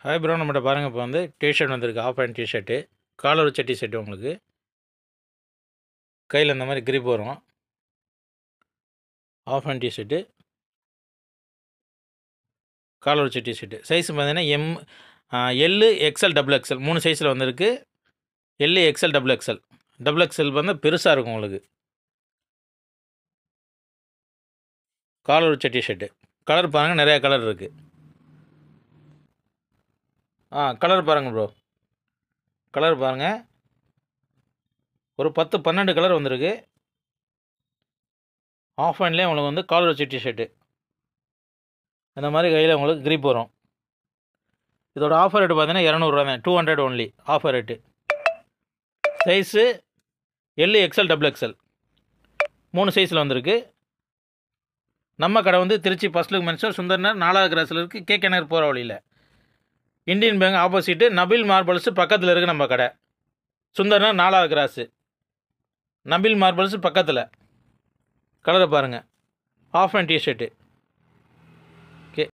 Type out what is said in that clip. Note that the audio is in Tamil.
ஹாய் ப்ரோ, நம்மகிட்ட பாருங்கள். இப்போ வந்து டிஷர்ட் வந்திருக்கு. ஆஃப் ஹேண்ட் டிஷர்ட்டு, காலர் வச்ச டிஷர்ட்டு. உங்களுக்கு கையில் இந்த மாதிரி கிரிப் வரும். ஆஃப் ஹேண்ட் டிஷர்ட்டு, காலர் வச்ச டிஷர்ட்டு. சைஸ் பார்த்தீங்கன்னா எல்லு எக்ஸ்எல் டபுள் எக்ஸ்எல் 3 சைஸில் வந்திருக்கு. எல்லு XL double XL. Double XL வந்து பெருசாக இருக்கும் உங்களுக்கு. காலர் வச்ச டிஷர்ட்டு. கலர் பாருங்கள், நிறையா கலர் இருக்குது. கலர் பாருங்கள் ப்ரோ, கலர் பாருங்கள். ஒரு 10-12 கலர் வந்திருக்கு. ஆஃப் ஹேண்ட்லேயே உங்களுக்கு வந்து காலர் வச்ச டிஷர்ட்டு. இந்த மாதிரி கையில் உங்களுக்கு கிரிப் வரும். இதோட ஆஃபர் ரேட்டு பார்த்தீங்கன்னா 200 தான். 200 only offer rate. Size L XL double XL 3 சைஸில் வந்திருக்கு. நம்ம கடை வந்து Trichy first look men's store, Sundarnagar 4வது கிராஸில் இருக்குது. கேகே நகர் போகிற வழியில், Indian Bank opposite, Nabil marbles பக்கத்தில் இருக்குது நம்ம கடை. சுந்தர்நகர் 4வது கிராஸு, நபில் மார்பிள்ஸ் பக்கத்தில். கலரை பாருங்கள். Half hand T shirt.